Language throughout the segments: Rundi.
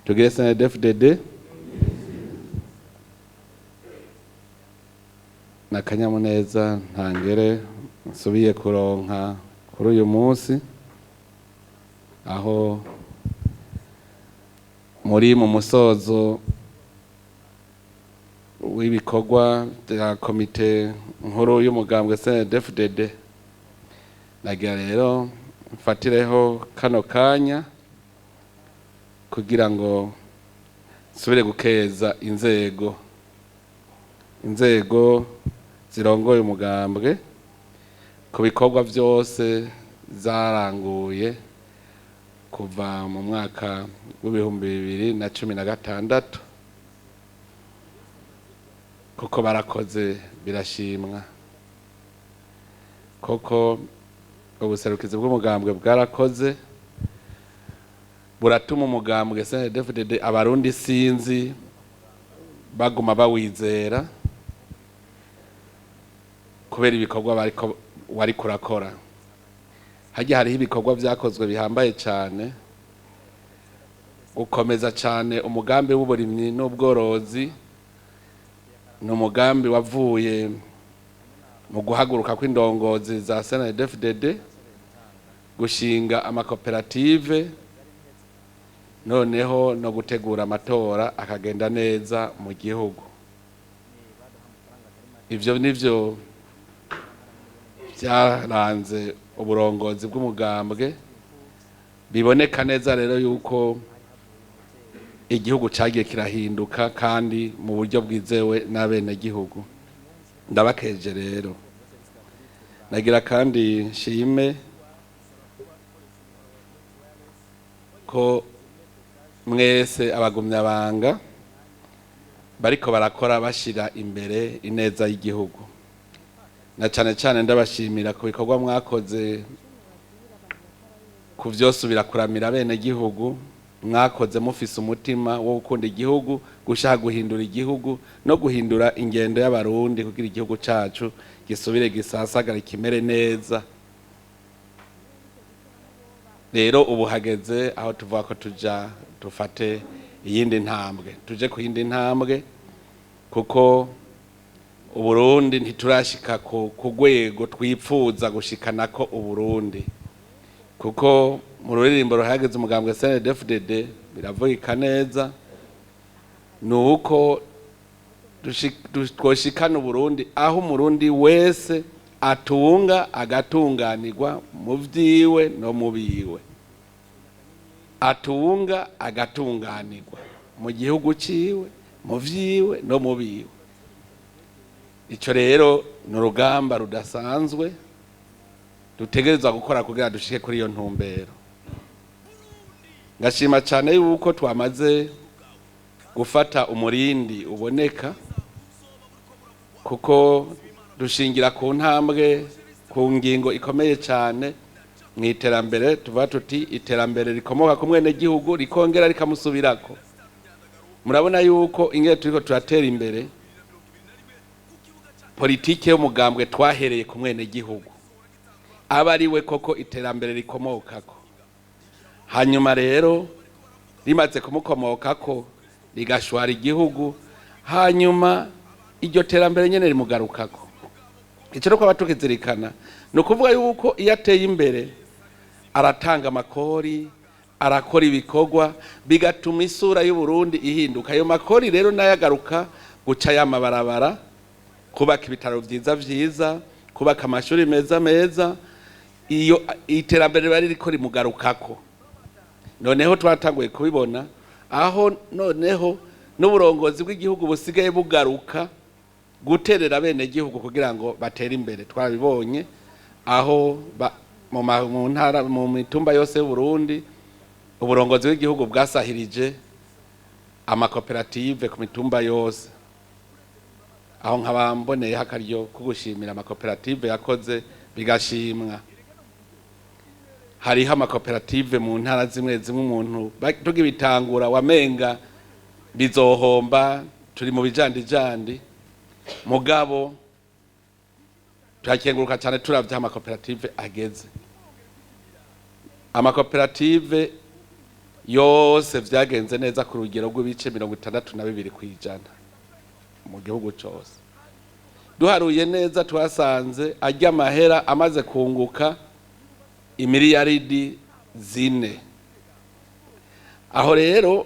tugire Cndd-Fdd na kanyamuneza ntangere nsubiye kuronka kuri uyu munsi aho muri mu musozo w'ibikorwa bya komite nkuru y'umugambwe Cndd-Fdd. Nagira rero mfatireho kano kanya kugira ngo nsubire gukeza inzego zirongoye umugambwe ku bikorwa byose zaranguye kuva mu mwaka w'2016 kuko barakoze birashimwa, koko ubuserukizi bw'umugambwe bwarakoze buratuma umugambwe Cndd-Fdd abarundi sinzi baguma bawizera kubera ibikorwa wari kurakora. Hajya hariho ibikorwa byakozwe bihambaye cyane, gukomeza cyane umugambi w'uburimyi n'ubworozi. Ni umugambi wavuye mu guhaguruka kw'indongozi za Cndd-Fdd gushinga amakoperative, noneho no gutegura amatora akagenda neza mu gihugu. Ivyo nivyo byaranze uburongozi bw'umugambwe. Biboneka neza rero yuko igihugu cagiye kirahinduka kandi mu buryo bwizewe n'abenegihugu. Ndabakeje rero. Nagira kandi nshime ko mwese abagumyabanga bariko barakora bashira imbere ineza y'igihugu, na cane cane ndabashimira ku bikorwa mwakoze ku vyosubira kuramira abenegihugu. Mwakoze mufise umutima wo gukunda igihugu, gushaka guhindura igihugu no guhindura ingendo y'abarundi kugira igihugu cacu gisubire gisasagara kimere neza. Rero ubu hageze aho tuvuga ko dufate iyindi ntambwe, tuje ku yindi ntambwe, kuko Uburundi ntiturashika ku rwego twipfuza gushikanako Uburundi, kuko mu ruririmbo ruhageze umugambwe Cndd-Fdd biravugika neza nuko twoshikana Uburundi aho umurundi wese atunga agatunganirwa mu vyiwe no mu biwe, atunga agatunganirwa mu gihugu ciwe mu vyiwe no mu biwe. Ico rero ni urugamba rudasanzwe dutegerezwa gukora kugira dushike kuri iyo ntumbero. Ngashima cyane yuko twamaze gufata umurindi uboneka, kuko dushingira ku ntambwe ku ngingo ikomeye cyane mu iterambere. Tuvuga tuti iterambere rikomoka ku mwene gihugu rikongera rikamusubirako. Murabona yuko ingene turiko turatera imbere politike y'umugambwe twahereye ku mwene gihugu, aba ariwe koko iterambere rikomokako. Hanyuma rero rimaze kumukomokako rigashwara igihugu, hanyuma iryo terambere nyene rimugarukako. Ico no kwabatukizirikana no kuvuga yuko iyo ateye imbere aratanga amakori, arakora ibikorwa bigatuma isura y'u Burundi ihinduka. Ayo makori rero nayagaruka guca y'amabarabara, kubaka ibitaro vyiza, kubaka amashuri meza. Iyo iterambere bari riko rimugarukako. Noneho twatanguye kubibona aho noneho n'uburongozi bw'igihugu busigaye bugaruka guterera bene gihugu kugira ngo batere imbere. Twabibonye aho mu ntara mu mitumba yose y'u Burundi uburongozi bw'igihugu bwasahirije amakoperative ku mitumba yose. Aho nkabamboneye hakaryo kugushimira amakoperative yakoze bigashimwa. Hariho amakoperative mu ntara zimwe umuntu tugibitangura wamenga bizohomba, turi mu bijandijandi, mugabo turakenguruka cyane turavye amakoperative ageze. Amakoperative yose vyagenze neza ku rugero rw'ibice 62% mu gihugu cyose. Duharuye neza twasanze ajya mahera amaze kunguka imiliyaridi 4. Aho rero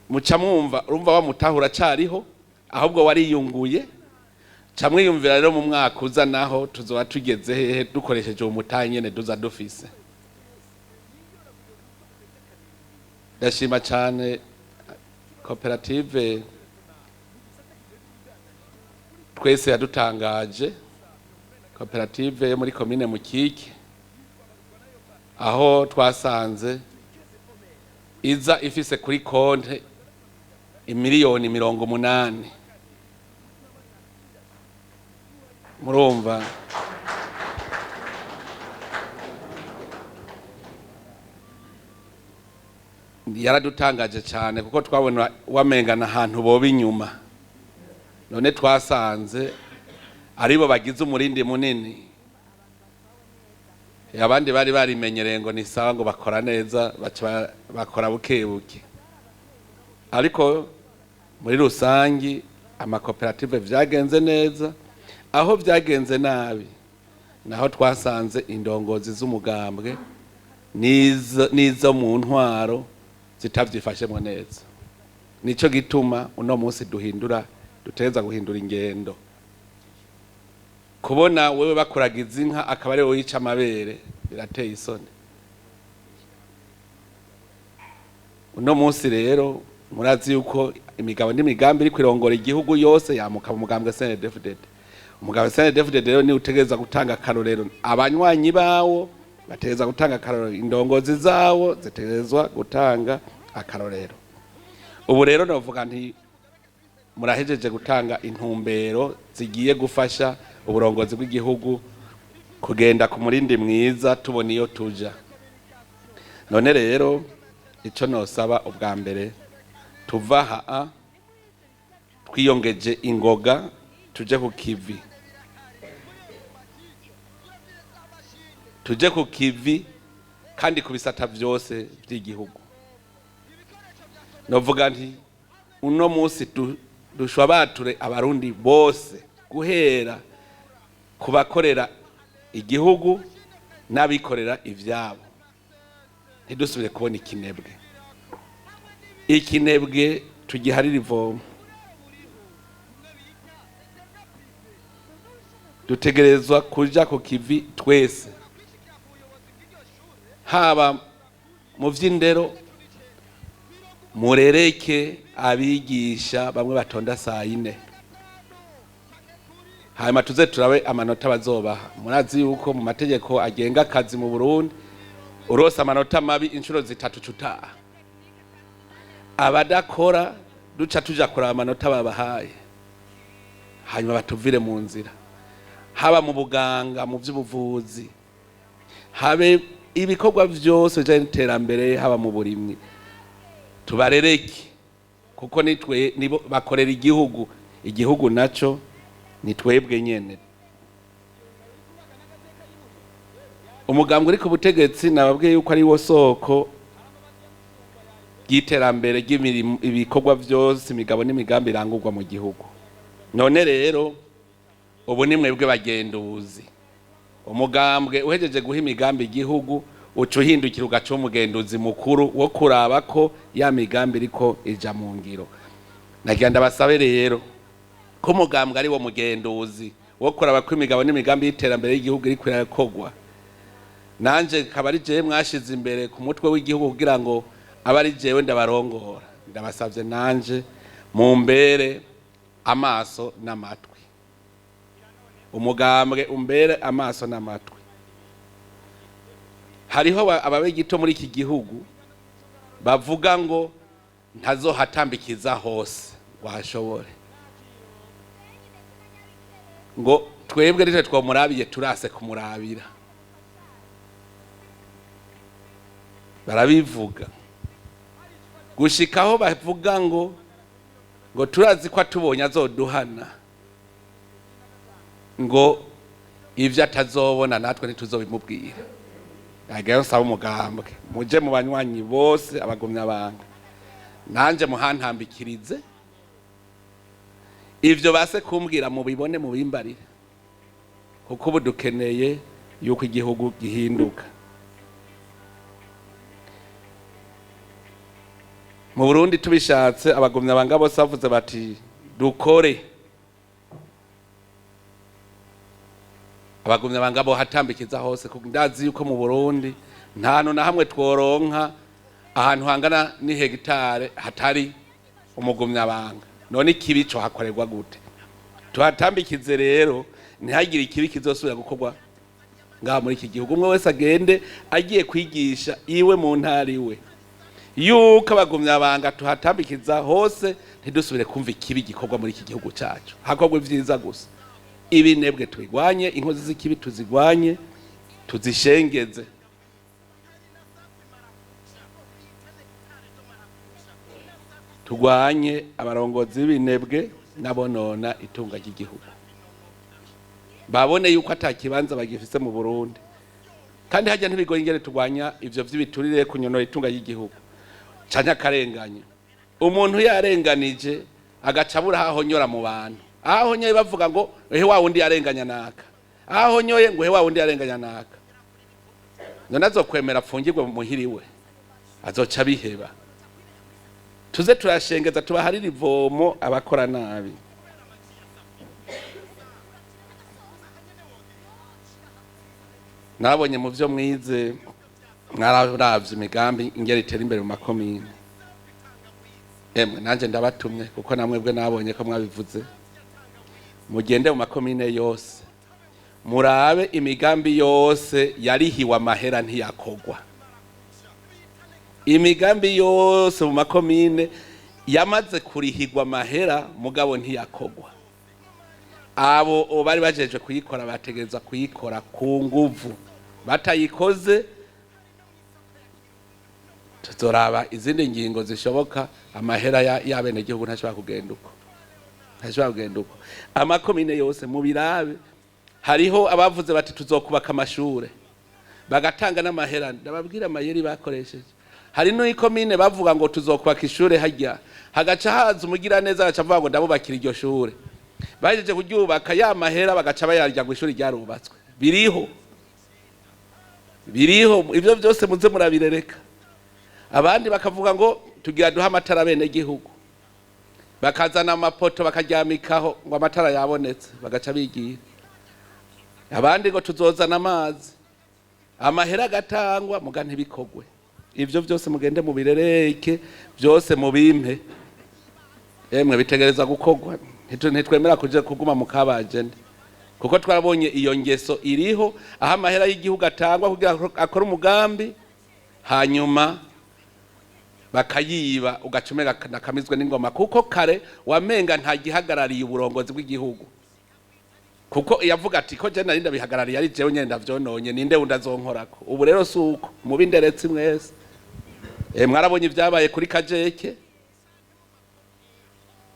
muca mwumva urumva wamutahura cariho ahubwo wariyunguye. Camwiyumvira rero mu mwaka uza naho tuzoba tugeze hehe dukoresheje umutahe nyene duza dufise. Ndashima cyane koperative twese yadutangaje, koperative yo muri komine Mukike, aho twasanze iza ifise kuri konte imiliyoni 80. Murumva yaradutangaje cyane kuko twabona wamengana ahantu boba inyuma. None twasanze aribo bagize umurindi munini. Abandi bari barimenyereye ngo ni sawa ngo bakora neza bakora bukebuke. Ariko muri rusangi amakoperative vyagenze neza. Aho vyagenze nabi naho twasanze indongozi z'umugambwe nizo mu ntwaro zitavyifashemo neza. Nico gituma uno munsi duteza guhindura ingendo. Kubona wewe bakuragiza inka akaba ari wowe yica amabere birateye isoni. Uno munsi rero murazi yuko imigabo n'imigambi iri kwirongora igihugu yose yamuka mu mugambwe Cndd-Fdd. Umugabo Cndd-Fdd rero ni utegeza gutanga akarorero. Abanywanyi bawo bategeza gutanga akarorero, indongozi zawo zitegerezwa gutanga akarorero. Ubu rero navuga nti murahejeje gutanga intumbero zigiye gufasha uburongozi bw'igihugu kugenda ku murindi mwiza tubona iyo tuja. None rero ico nosaba ubwa mbere tuvaha twiyongeje ingoga tuje ku kivi. Tuje ku kivi kandi ku bisata vyose by'igihugu. Novuga nti uno munsi dushwabature abarundi bose guhera kubakorera igihugu n'abikorera ivyabo. Ntidusubire kubona ikinebwe tugiharira ivomo. Dutegerezwa kuja ku kivi twese, haba mu vy'indero murereke abigisha bamwe batonda saa 4. Hanyuma tuze turabe amanota bazobaha. Murazi yuko mu mategeko agenga akazi mu Burundi urose amanota mabi inshuro 3 cutaha. Abadakora duca tuja kuraba amanota babahaye, hanyuma batuvire mu nzira. Haba mu buganga, mu by'ubuvuzi, habe ibikorwa byose bijanye n'iterambere, haba mu burimyi, tubarereke kuko nibo bakorera igihugu naco ni twebwe nyene. Umugambwe uri ku butegetsi nababwiye yuko ari wo soko y'iterambere ry'imirimo, ibikorwa byose, imigabo n'imigambi irangurwa mu gihugu. None rero ubu ni mwebwe bagenduzi. Umugambwe uhejeje guha imigambi igihugu uca uhindukira ugaca umugenduzi mukuru wo kuraba ko ya migambi iriko ija mu ngiro. Nagira ndabasabe rero ko umugambwe ari wo mugenduzi wo kuraba ko imigabo n'imigambi y'iterambere y'igihugu iri kwirakorwa. Nanje kaba ari jewe mwashize imbere ku mutwe w'igihugu kugira ngo abari jewe ndabarongora. Ndabasavye nanje mumbere amaso n'amatwi. Umugambwe umbere amaso n'amatwi. Hariho ababe gito muri iki gihugu bavuga ngo ntazohatambikiza hose washobore. Ngo twebwe rite twamurabiye turase kumurabira. Barabivuga. Gushikaho bavuga ngo turazi ko atubonye azoduhana. Ngo ivyo atazobona natwe ntituzobimubwira. agayo nsaba umugambwe muje mu banywanyi bose abagumya banga nanje muhantambikirize ivyo base kumbwira mu bibone mu bimbarire kuko ubu dukeneye yuko igihugu gihinduka. Mu Burundi tubishatse abagumya banga bose bavuze bati dukore, abagumya banga bo hatambikiza hose kuko ndazi yuko mu Burundi ntano na hamwe tworonka ahantu hangana ni hegitare hatari umugumya banga. None ikibi cyo hakorerwa gute? Tuhatambikize rero ntihagire ikibi kizosubira gukorwa ngaha muri iki gihugu. Umwe wese agende agiye kwigisha iwe mu ntari we yuko abagumya banga tuhatambikiza hose ntidusubire kumva ikibi gikorwa muri iki gihugu cyacu, hakorwa ivyiza gusa. Ibinebwe twigwanye, inkozi z'ikibi tuzigwanye, tuzishengeze. Tugwanye abarongozi b'ibinebwe nabonona itunga ry'igihugu, babone yuko atakibanza bagifise mu Burundi. Kandi hajya ntibigoye ingene tugwanya ivyo vy'ibiturire kunyonora itunga ry'igihugu canke akarenganya. Umuntu yarenganije agacabura hahonyora mu bantu, ahonyoye bavuga ngo ehe wa wundi yarenganya naka, ahonyoye ngo ehe wa wundi yarenganya naka, none azokwemera apfungirwe muhiriwe? Azoca biheba. Tuze turashengeza tubaharira ivomo abakora nabi. Nabonye mu vyo mwize mwararavye imigambi ingere itera imbere mu makomine. Emwe nanje ndabatumye kuko namwebwe nabonye ko mwabivuze. Mugende mu makomine yose murabe imigambi yose yarihiwe amahera ntiyakogwa. Imigambi yose mu makomine yamaze kurihigwa amahera mugabo ntiyakogwa. Abo bari bajeje kuyikora bategereza kuyikora ku nguvu. Batayikoze tuzoraba izindi ngingo zishoboka. Amahera y'abene gihugu ntashobora kugenda uko, ntashobora kugenda uko. Amakomine yose mu birabe, hariho abavuze bati tuzokubaka amashure bagatanga n'amahera. Ndababwira amayeri bakoresheje. Hari n'ikomine bavuga ngo tuzokubaka ishure hajya, hagaca haza umugira neza agaca avuga ngo ndabubakira iryo shure. Bajeje kuryubaka ya mahera bagaca bayarya ngo ishuri ryarubatswe. Biriho ivyo byose muze murabirereka. Abandi bakavuga ngo tugira duha amatara bene gihugu, bakazana amapoto bakaryamikaho ngo amatara yabonetse bagaca bigira. Abandi ngo tuzozana amazi, amahera gatangwa muga ntibikogwe. Ivyo byose mugende mu birereke byose mu bimpe. Emwe bitegereza gukogwa. Ntitwemera kuje kuguma mu kabajende kuko twarabonye iyo ngeso iriho, aho amahera y'igihugu atangwa kugira akora umugambi hanyuma bakayiba ugacumega nakamizwe n'ingoma, kuko kare wamenga nta gihagarariye uburongozi bw'igihugu, kuko yavuga ati ko je narinda bihagarariye ari jewe nyenda vyononye ninde undazonkorako. Ubu rero suko mu binderetsi mwese mwarabonye ivyabaye kuri Kajeke,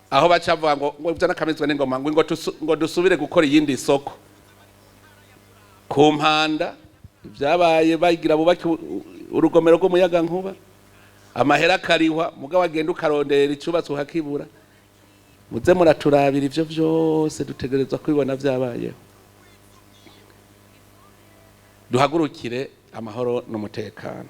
aho bacavuga ngo ivyo nakamizwe n'ingoma ngo dusubire gukora iyindi soko ku Mpanda. Ivyabaye bagira bubaki urugomero rw'umuyaga nkuba, amahera karihwa mugabo agenda ukarondera icubatse uhakibura. Muze muraturabira ivyo vyose dutegerezwa kwibona vyabayeho. Duhagurukire amahoro n'umutekano.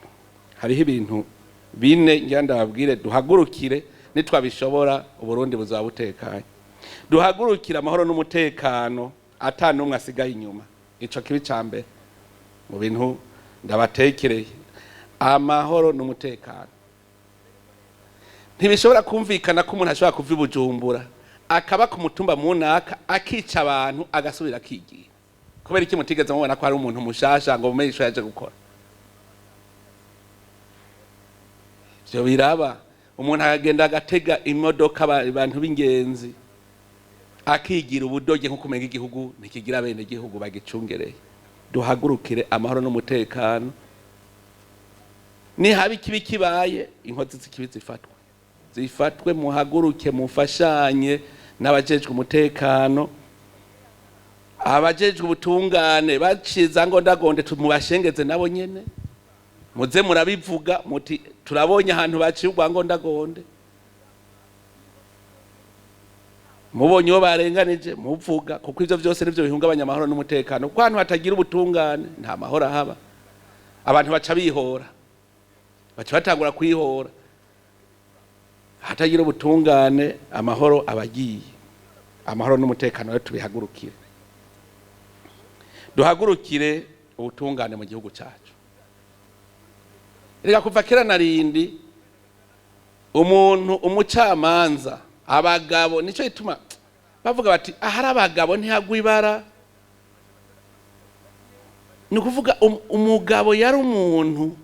Hariho ibintu bine ngenda babwire duhagurukire, nitwabishobora Uburundi buzaba butekanye. Duhagurukira amahoro n'umutekano ata numwe asigaye inyuma. Ico kibi cambe mu bintu ndabatekereye. Amahoro n'umutekano ntibishobora kumvikana ko umuntu ashobora kuva Bujumbura akaba ku mutumba munaka akica abantu agasubira akigira. Kubera iki mutigeze mubona ko hari umuntu mushasha ngo mumenye ico yaje gukora? Byo biraba. Umuntu agenda agatega imodoka abantu b'ingenzi akigira ubudoge nko kumenga igihugu ntikigira bene igihugu bagicungereye. Duhagurukire amahoro n'umutekano. Ni habi kibi kibaye inkozi z'ikibi zifatwe muhaguruke mufashanye n'abajejwe umutekano, abajejwe ubutungane baciza ngo ndagonde tumubashengeze nabo nyene. muze murabivuga muti turabonye ahantu baciye urwangondagonde, mubonye uwo barenganije muvuga, kuko ivyo vyose nivyo bihungabanya amahoro n'umutekano. Kuko ahantu hatagira ubutungane nta mahoro ahaba, abantu baca bihora, baca batangura kwihora. Hatagira ubutungane amahoro abagiye, amahoro n'umutekano rero tubihagurukire, duhagurukire ubutungane mu gihugu cyacu. Reka kuva kera narindi umuntu umucamanza, abagabo nico ituma bavuga bati ahari abagabo ntihagwa ibara. Ni kuvuga umugabo yari umuntu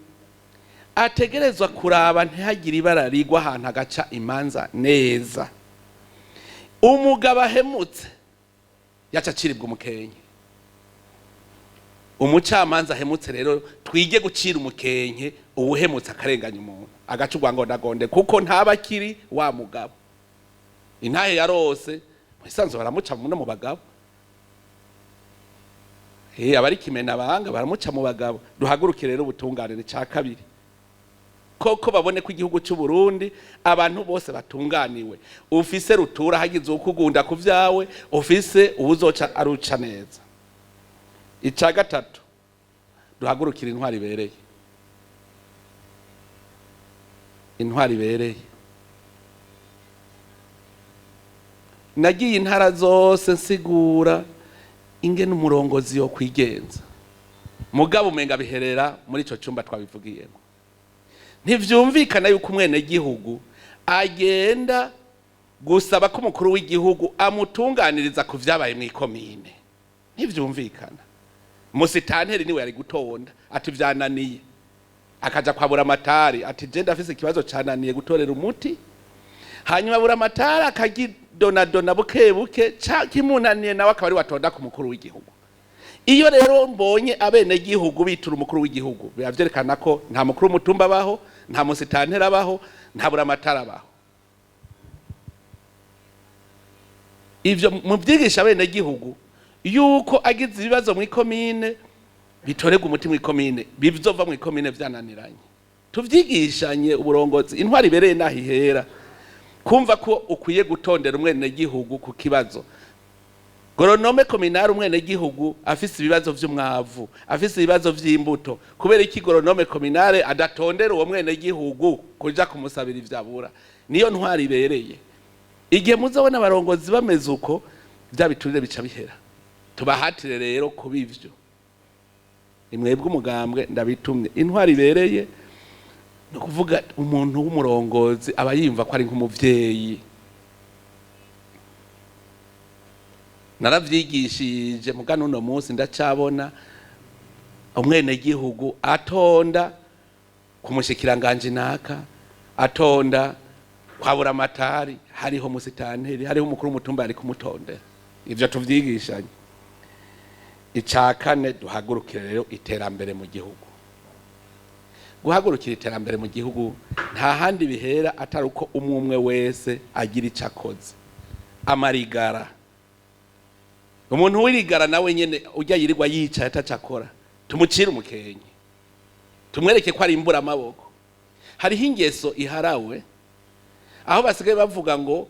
ategerezwa kuraba ntihagire ibara rigwa ahantu agaca imanza neza. Umugabo ahemutse yaca aciribwa umukenke. Umucamanza ahemutse rero twige gucira umukenke uwuhemutse akarenganya umuntu agaca urwangondagonde, kuko ntabakiri wa mugabo. Intahe yarose mwisanzu baramuca muno mu bagabo, abari kimena abahanga baramuca mu bagabo. Duhagurukire rero ubutungane ni ca kabiri, koko babone ko igihugu cy'u Burundi abantu bose batunganiwe. Ufise rutura hagize ukugunda ku vyawe, ufise ubuzoca aruca neza. Ica gatatu, duhagurukire intwari ibereye. Intwari ibereye, nagiye intara zose nsigura ingene umurongozi yo kwigenza, mugabo umenga biherera muri ico cyumba twabivugiyemo. Ntivyumvikana yuko umwene gihugu agenda gusaba ko umukuru w'igihugu amutunganiriza ku vyabaye mu ikomine. Ntivyumvikana. Musitanteri niwe yari gutonda ati vyananiye, akaja kwabura amatari ati je ndafise ikibazo cananiye gutorera umuti, hanyuma abura amatari akagidonadona buke buke kimunaniye nawe akaba ari watonda ku mukuru w'igihugu. Iyo rero mbonye abene gihugu bitura umukuru w'igihugu, biravyerekana ko nta mukuru w'umutumba abaho, nta musitanteri abaho, nta bura amatari abaho. Ivyo muvyigisha abene gihugu yuko agize ibibazo mu ikomine bitorega umuti mu ikomine, bizova mu ikomine vyananiranye. Tuvyigishanye uburongozi, intwari ibereye nahihera kumva ko ukwiye gutondera umwene gihugu ku kibazo. Goronome kominari umwene gihugu afise ibibazo vy'umwavu, afise ibibazo vy'imbuto, kubera iki goronome kominari adatondera uwo mwene gihugu kuja kumusabira ivyabura? Niyo ntwari ibereye. Igihe muzabona abarongozi bameze uko, vya biturire bica bihera. Tubahatire rero kubivyo. Imwebwe umugambwe ndabitumye. Intwari ibereye no kuvuga umuntu w'umurongozi aba yimva ko ari nk'umuvyeyi. Naravyigishije mugano uno munsi ndacabona umwene gihugu atonda kumushikiranganje naka, atonda kwabura amatari, hariho musitanteri, hariho umukuru w'umutumba ari kumutondera. Ivyo tuvyigishanye. Ica kane, duhagurukire rero iterambere mu gihugu. Guhagurukira iterambere mu gihugu nta handi bihera atari uko umwe wese agira ico akoze. Amarigara, umuntu wirigara nawe nyene ujya yirirwa yicaye atacakora, tumucire umukenke, tumwereke ko ari imbura amaboko. Hariho ingeso iharawe aho basigaye bavuga ngo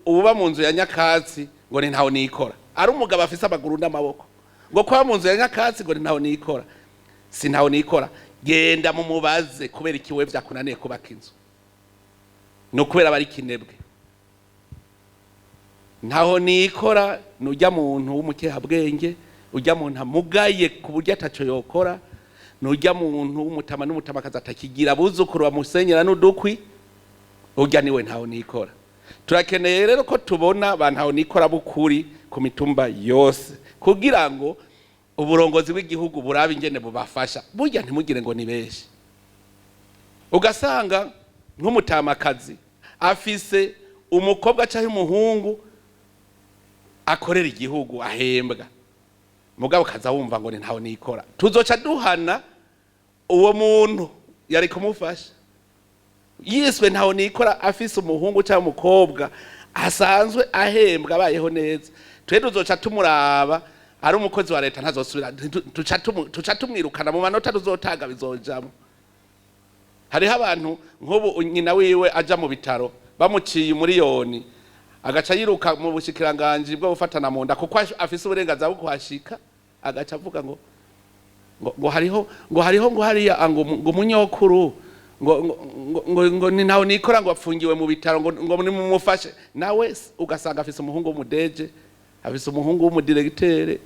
uba mu nzu ya nyakatsi ngo ni ntaho nikora, ari umugabo afise amaguru n'amaboko, ngo kwa mu nzu ya nyakatsi ngo ni ntaho nikora. Si ntaho nikora, genda mu mubaze kubera ikiwe vyakunaniye kubaka inzu, no kubera bari kinebwe. Ntaho nikora nujya muntu w'umukehabwenge, ujya muntu amugaye ku buryo ataco yokora, nujya muntu w'umutama n'umutama kazatakigira buzukuru bamusenyera n'udukwi, ujya niwe ntaho nikora. Turakeneye rero ko tubona bantaho nikora bukuri ku mitumba yose, kugira ngo uburongozi bw'igihugu burabe ingene bubafasha. Burya ntimugire ngo ni benshi, ugasanga nk'umutamakazi afise umukobwa canke umuhungu akorera igihugu ahembwa, mugabo kaza wumva ngo ni ntaho nikora. Tuzoca duhana uwo muntu yari kumufasha. Yiswe ntaho nikora afise umuhungu cyangwa umukobwa asanzwe ahembwa abayeho neza, twe tuzoca tumuraba ari umukozi wa leta ntazosubira, tuca tumwirukana mu manota tuzotaga bizojamo. hariho abantu nk'ubu nyina wiwe aja mu bitaro bamuciye umuriyoni agaca yiruka mu bushikiranganje bwo gufatana mu nda kuko afise uburenganzira bwo kuhashika agaca avuga ngo hariya ngo munyokuru ngo ni naho nikora ngo apfungiwe mu bitaro ngo ni mumufashe nawe ugasanga afise umuhungu w'umudeje afise umuhungu w'umudirecteur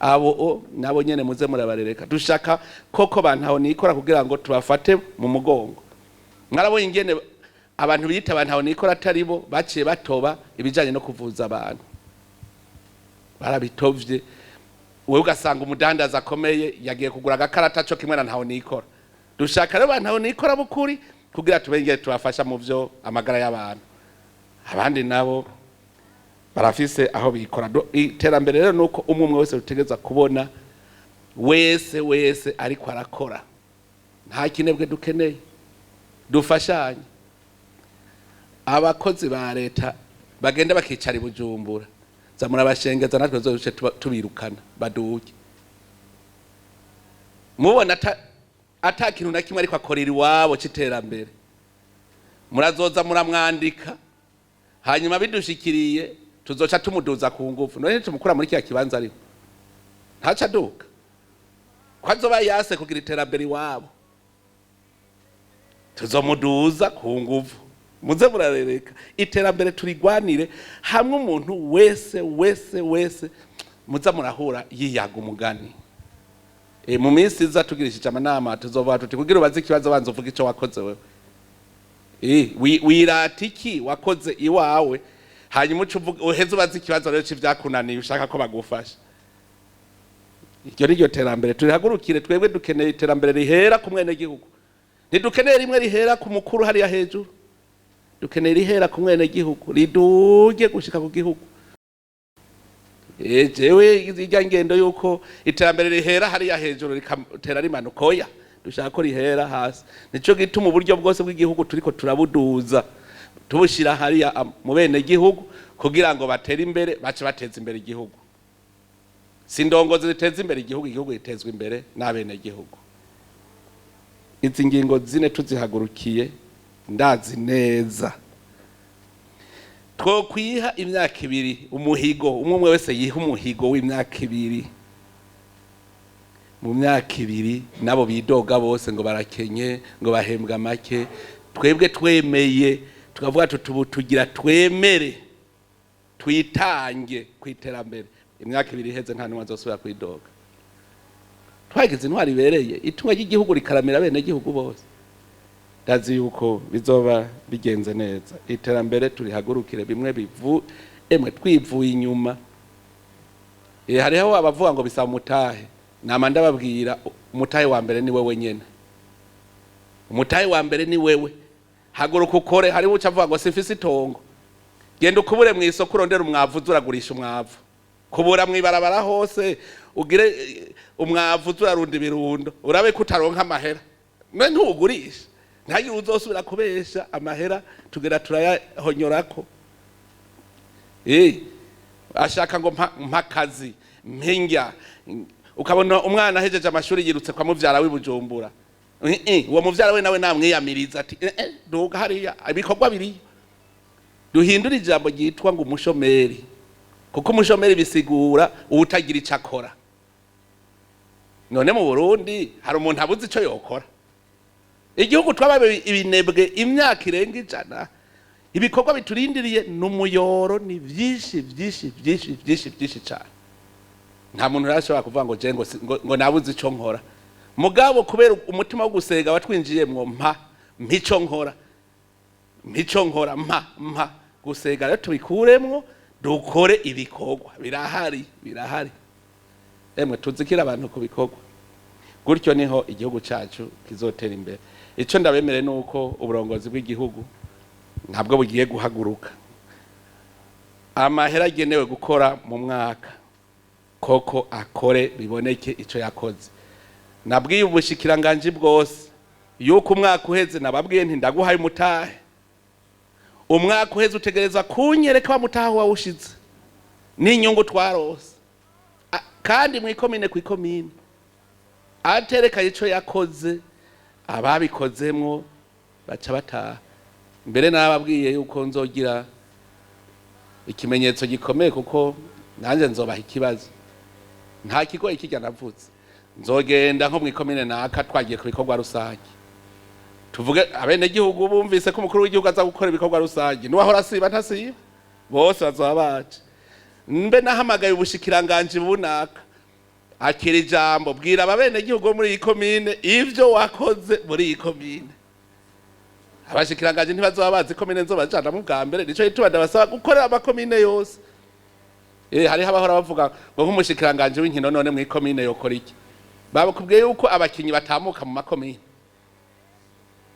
abo nabo nyene muze murabarereka dushaka koko bantaho nikora kugira ngo tubafate mu mugongo mwarabonye ingene abantu biyita abantu nikora ataribo baciye batoba ibijanye no kuvuza abantu barabitovye wewe ugasanga umudandaza akomeye yagiye kugura agakarata cyo kimwe na ntaho nikora dushaka rero bantaho nikora bukuri kugira tubengere tubafasha mu byo amagara y'abantu abandi nabo barafise aho bikora iterambere rero nuko umwe wese rutegeza kubona wese ariko arakora nta kinebwe dukeneye dufashanye abakozi ba leta bagenda bakicara ibujumbura zamura abashengeza natwe zoce tubirukana baduke mubona ata kintu na kimwe ariko akorera iwabo c'iterambere murazoza muramwandika hanyuma bidushikiriye tuzoca tumuduza ku ngufu none tumukura muri kiya kibanza ariko ntaca duka kwazoba yase kugira iterambere iwabo tuzomuduza ku ngufu muze murarereka iterambere turigwanire hamwe umuntu wese muza murahura yiyaga umugani mu minsi iza tugirishije amanama tuzovuga tuti kugira ubaze ikibazo banza uvuga ico wakoze wewe wirata iki wakoze iwawe hanyuma uheze ubaze ikibazo rero c'ivyakunaniye ushaka ko bagufasha iryo ni ryo terambere turihagurukire twebwe dukeneye iterambere rihera ku mwene gihugu ntidukeneye rimwe rihera ku mukuru hariya hejuru dukeneye rihera ku mwene gihugu riduge gushika ku gihugu jewe irya ngendo yuko iterambere rihera hariya hejuru rikatera rimanuka oya dushaka ko rihera hasi nico gituma uburyo bwose bw'igihugu turiko turabuduza tubushira hariya mu bene gihugu kugira ngo batere imbere bace bateza imbere igihugu sindongozi ziteza imbere igihugu gitezwe imbere n'abene gihugu izi ngingo zine tuzihagurukiye ndazi neza twokwiha imyaka 2 umuhigo umwe wese yiha umuhigo w'imyaka 2 mu myaka 2 nabo bidoga bose ngo barakenye ngo bahembwa make twebwe twemeye tukavuga tugira twemere twitange kwiterambere imyaka 2 iheze nta numwe azosubira kwidoga twagize intwari ibereye itunga ry'igihugu rikaramira bene gihugu bose ndazi yuko bizoba bigenze neza iterambere turihagurukire bimwe twivuye inyuma hariho abavuga ngo bisaba umutahe nama ndababwira umutahe wa mbere ni wewe nyene umutahe wa mbere ni wewe haguruka ukore hariho ucavuga ngo sifise itongo genda ukubure mu isoko urondera umwavu uragurisha umwavu kubura mwibarabara hose ugire umwavu urarunda ibirundo urabe ko utaronka amahera none ntugurisha ntagira uzosubira kubesha amahera tugera turayahonyorako ashaka ngo mpakazi mpinga ukabona umwana ahejeje amashuri yirutse kwa muvyara w'ibujumbura uwo muvyara we nawe namwiyamiriza ati duga hariya ibikorwa biri duhindura ijambo ryitwa ngo umushomeri kuko umushomeri bisigura utagira ico akora none mu Burundi hari umuntu abuze ico yokora igihugu twababe ibinebwe imyaka irenga 100 ibikorwa biturindiriye n'umuyoro ni byinshi cyane nta muntu rashobora kuvuga ngo je ngo nabuze ico nkora mugabo kubera umutima wo gusega watwinjiyemwo mpico nkora mpa gusega rero tubikuremwo dukore ibikorwa birahari emwe tuzikira abantu ku bikorwa gutyo niho igihugu cacu kizotera imbere ico ndabemere nuko uburongozi bw'igihugu ntabwo bugiye guhaguruka amahera agenewe gukora mu mwaka koko akore biboneke ico yakoze nabwiye ubushikiranganje bwose yuko umwaka uheze nababwiye nti ndaguhaye umutahe umwaka uheze utegereza kunyereka wa mutahe wawushize n'inyungu twarose kandi mu ikomine ku ikomine atereka ico yakoze ababikozemwo baca bataha. Mbere nababwiye yuko nzogira ikimenyetso gikomeye kuko nanje nzobaha ikibazo. Nta kigo ikijya navuze. Nzogenda nko mwikomine naka twagiye ku bikorwa rusange. Tuvuge abene gihugu bumvise ko umukuru w'igihugu aza gukora ibikorwa rusange. Niwahora siba ntasiba. Bose bazoba baje. Mbe nahamagaye ubushikiranganje bunaka. Akira ijambo bwira abene gihugu muri iyi komine ivyo wakoze muri iyi komine. Abashikiranganje ntibazoba bazi komine nzobajana mu bwa mbere nico yituma ndabasaba gukorera amakomine yose. Hari habahora bavuga ngo nk'umushikiranganje w'inkino none mu komine yokora iki? Babakubwiye yuko abakinyi batamuka mu makomine.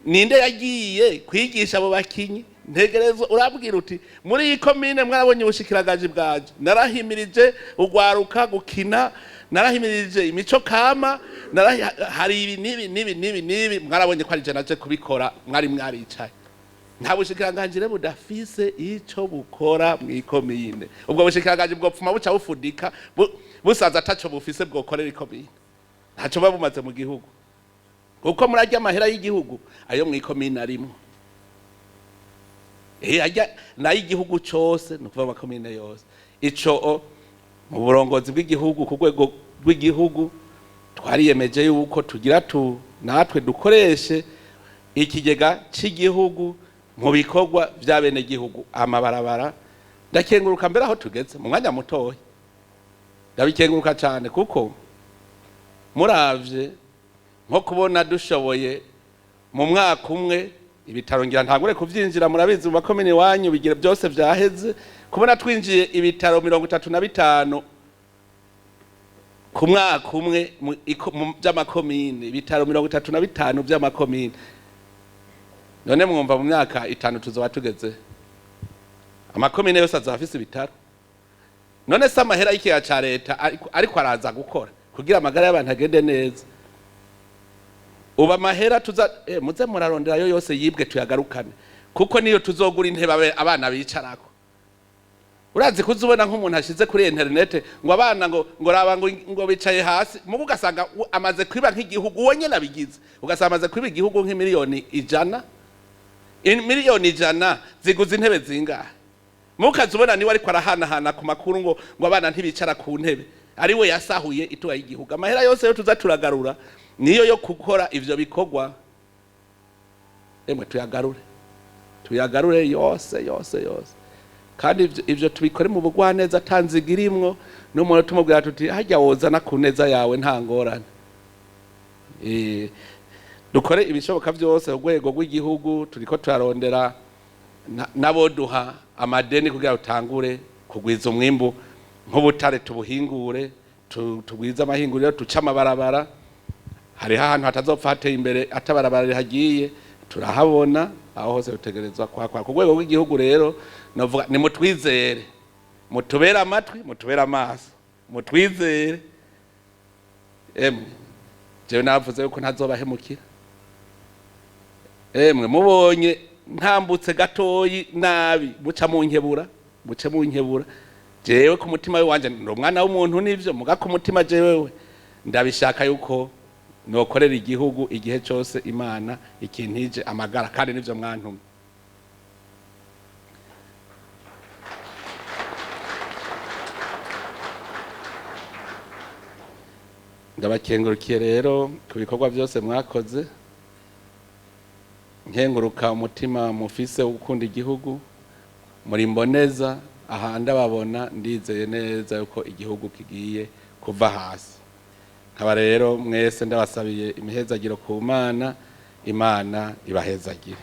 Ninde yagiye kwigisha abo bakinyi? Ntegerezo urabwira uti muri iyi komine mwarabonye ubushikiranganje bwaje. Narahimirije ugwaruka gukina, narahimirije imico kama, hari ibi nibi mwarabonye ko ari je naje kubikora mwari mwaricaye. Nta bushikiranganje rero budafise ico bukora mwikomine. Ubwo bushikiranganje bwo pfuma buca bufudika busaza ataco bufise bwo korera ikomine. Ntaco babumaze mu gihugu. Uko murajya amahera y'igihugu ayo mwikomine arimo. Ajya na y'igihugu cyose no kuva makomine yose. Ico mu burongozi bw'igihugu ku rwego rw'igihugu twariyemeje yuko tugira natwe dukoreshe ikigega cy'igihugu mu bikorwa by'abene gihugu amabarabara. Ndakenguruka mbere aho tugeze mu mwanya mutoya. Ndabikenguruka cyane kuko muravye nko kubona dushoboye mu mwaka umwe ibitaro ngira ntagure kuvyinjira murabizi mu makomine wanyu bigira byose vyaheze kubona twinjiye ibitaro 35 ku mwaka umwe mu by'amakomine ibitaro 35 by'amakomine. None mwumva mu myaka 5 tuzoba tugeze amakomine yose azafise ibitaro. None se amahera y'ikiya ca leta ariko araza gukora kugira amagara y'abantu agende neza. Uba mahera muze murarondera yo yose yibwe tuyagarukane kuko niyo tuzogura intebe abana bicarako. Urazi kuzubona nk'umuntu ashize kuri internet ngo abana ngo raba ngo bicaye hasi mu ugasanga amaze kwiba nk'igihugu wonye nabigize ugasanga amaze kwiba igihugu nk'imiliyoni 100 miliyoni 100 ziguze intebe zingahe. Mukazubona niwe ariko arahanahana ku makuru ngo abana ntibicara ku ntebe ari we yasahuye ituwa y'igihugu. Amahera yose yo tuza turagarura niyo yo gukora ivyo bikorwa. Emwe tuyagarure yose kandi ivyo tubikore mu bugwaneza tanzigirimwo n'umuntu tumubwira tuti hajya wozana ku neza yawe nta ngorane. Dukore ibishoboka byose urwego rw'igihugu turiko turarondera nabo duha amadeni kugira utangure kugwiza umwimbu nk'ubutare tubuhingure tugwiza amahinguriro tuca amabarabara. Hari ahantu hatazopfa hateye imbere atabarabara rihagiye turahabona aho hose utegerezwa kwa ku rwego rw'igihugu. Rero novuga ni mutwizere mutubera amatwi mutubera amaso mutwizere. Jewe navuze yuko ntazobahemukira. Mubonye ntambutse gatoyi nabi muca mu nkebura jewe ku mutima wanje ndo mwana w'umuntu nivyo muga ku mutima jewe ndabishaka yuko nokorera igihugu igihe cyose Imana ikintije amagara kandi nivyo mwantumye. Ndabakengurukiye rero ku bikorwa byose mwakoze. Nkenguruka umutima mufise wo gukunda igihugu muri mboneza ahandi ababona ndizeye neza yuko igihugu kigiye kuva hasi. Nkaba rero mwese ndabasabiye imihezagiro ku Mana, Imana ibahezagire.